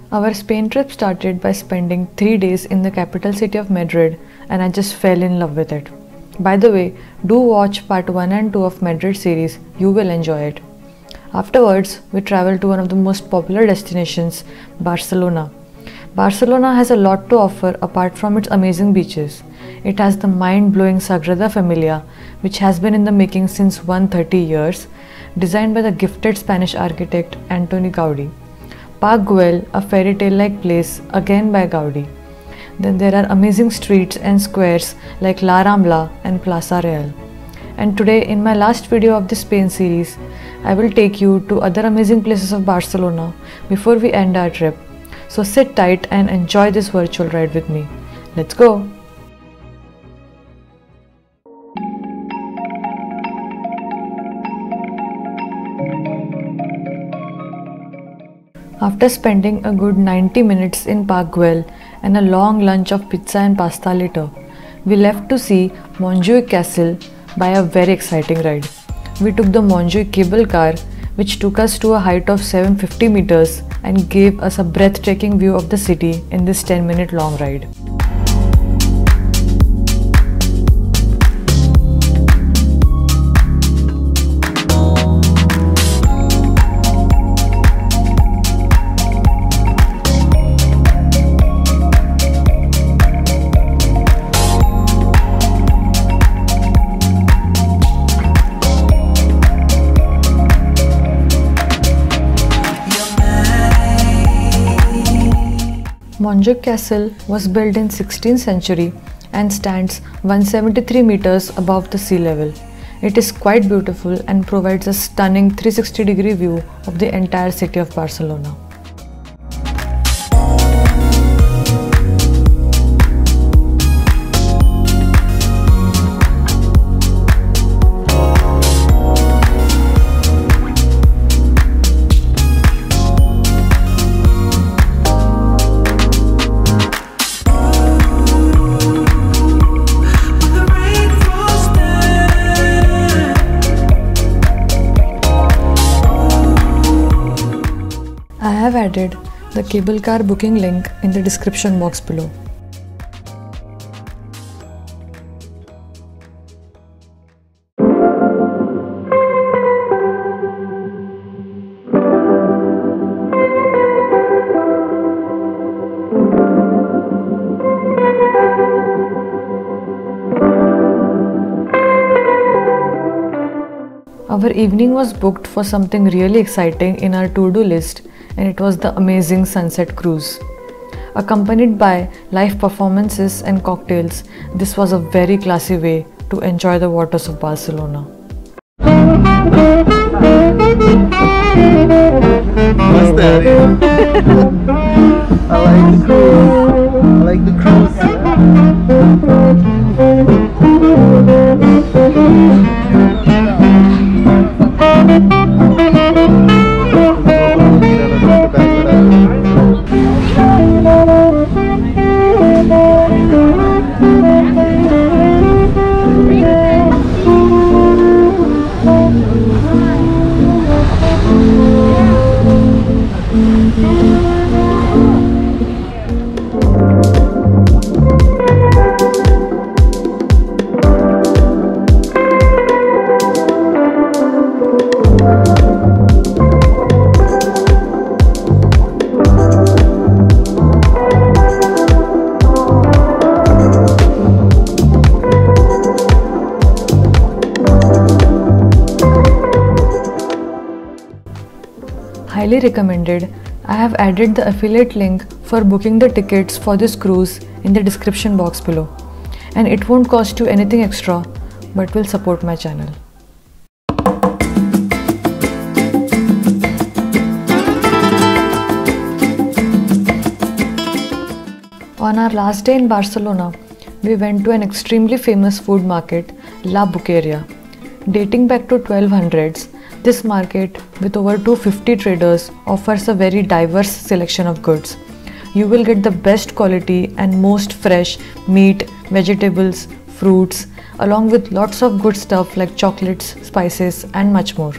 Our Spain trip started by spending 3 days in the capital city of Madrid, and I just fell in love with it. By the way, do watch part 1 and 2 of Madrid series, you will enjoy it. Afterwards, we traveled to one of the most popular destinations, Barcelona. Barcelona has a lot to offer apart from its amazing beaches. It has the mind-blowing Sagrada Familia, which has been in the making since 130 years, designed by the gifted Spanish architect Antoni Gaudi. Park Güell, a fairy tale-like place, again by Gaudi. Then there are amazing streets and squares like La Rambla and Plaza Real. And today, in my last video of the Spain series, I will take you to other amazing places of Barcelona before we end our trip. So sit tight and enjoy this virtual ride with me. Let's go! After spending a good 90 minutes in Park Güell and a long lunch of pizza and pasta later, we left to see Montjuic Castle by a very exciting ride. We took the Montjuic cable car, which took us to a height of 750 meters and gave us a breathtaking view of the city in this 10-minute long ride. Montjuic Castle was built in 16th century and stands 173 meters above the sea level. It is quite beautiful and provides a stunning 360-degree view of the entire city of Barcelona. I have added the cable car booking link in the description box below. Our evening was booked for something really exciting in our to-do list, and it was the amazing sunset cruise. Accompanied by live performances and cocktails, this was a very classy way to enjoy the waters of Barcelona. I like the cruise. I like the cruise. Highly recommended. I have added the affiliate link for booking the tickets for this cruise in the description box below. And it won't cost you anything extra, but will support my channel. On our last day in Barcelona, we went to an extremely famous food market, La Boqueria. Dating back to 1200s, this market, with over 250 traders, offers a very diverse selection of goods. You will get the best quality and most fresh meat, vegetables, fruits, along with lots of good stuff like chocolates, spices, and much more.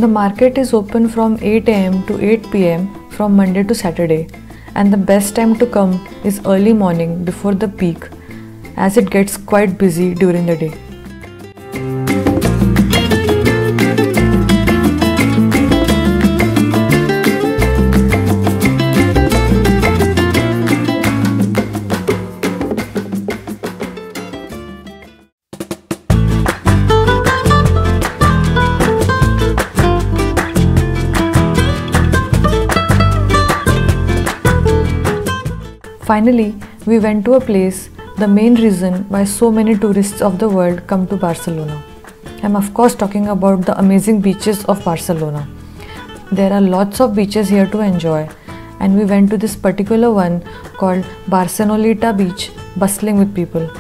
The market is open from 8 am to 8 pm from Monday to Saturday, and the best time to come is early morning before the peak, as it gets quite busy during the day. Finally, we went to a place, the main reason why so many tourists of the world come to Barcelona. I'm of course talking about the amazing beaches of Barcelona. There are lots of beaches here to enjoy, and we went to this particular one called Barceloneta Beach, bustling with people.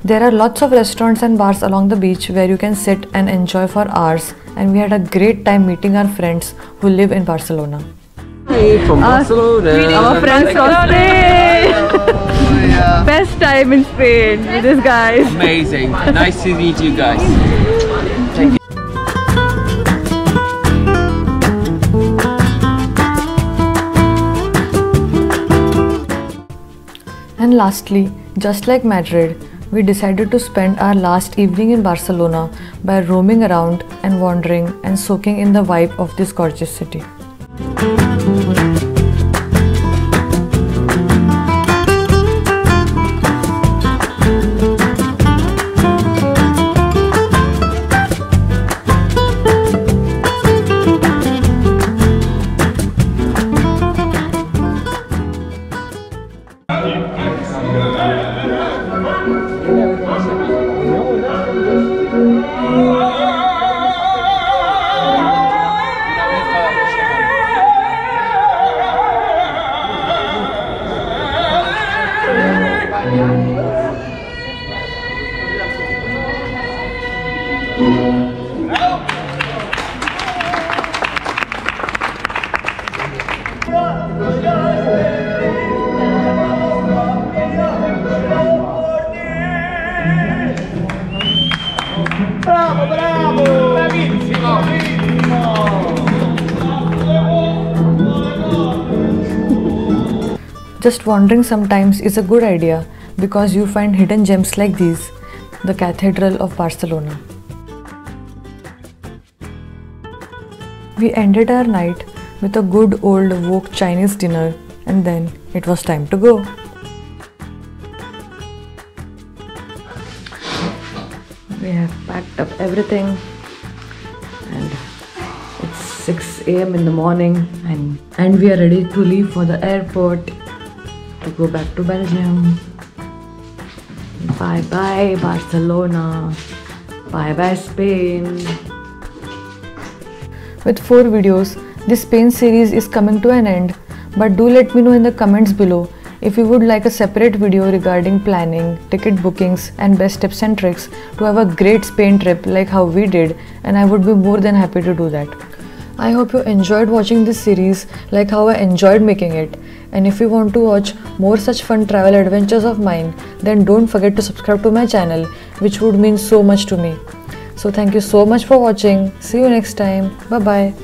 There are lots of restaurants and bars along the beach where you can sit and enjoy for hours, and we had a great time meeting our friends who live in Barcelona. Hi from Barcelona. Our friends from Spain. Best time in Spain with these guys. Amazing. Nice to meet you guys. Thank you. And lastly, just like Madrid, we decided to spend our last evening in Barcelona by roaming around and wandering and soaking in the vibe of this gorgeous city. Just wandering sometimes is a good idea because you find hidden gems like these, the Cathedral of Barcelona. We ended our night with a good old wok Chinese dinner, and then it was time to go. We have packed up everything and it's 6 am in the morning and we are ready to leave for the airport to go back to Belgium. Bye bye Barcelona. Bye bye Spain. With 4 videos, this Spain series is coming to an end, but do let me know in the comments below if you would like a separate video regarding planning, ticket bookings and best tips and tricks to have a great Spain trip like how we did, and I would be more than happy to do that. I hope you enjoyed watching this series like how I enjoyed making it, and if you want to watch more such fun travel adventures of mine, then don't forget to subscribe to my channel, which would mean so much to me. So thank you so much for watching. See you next time. Bye bye.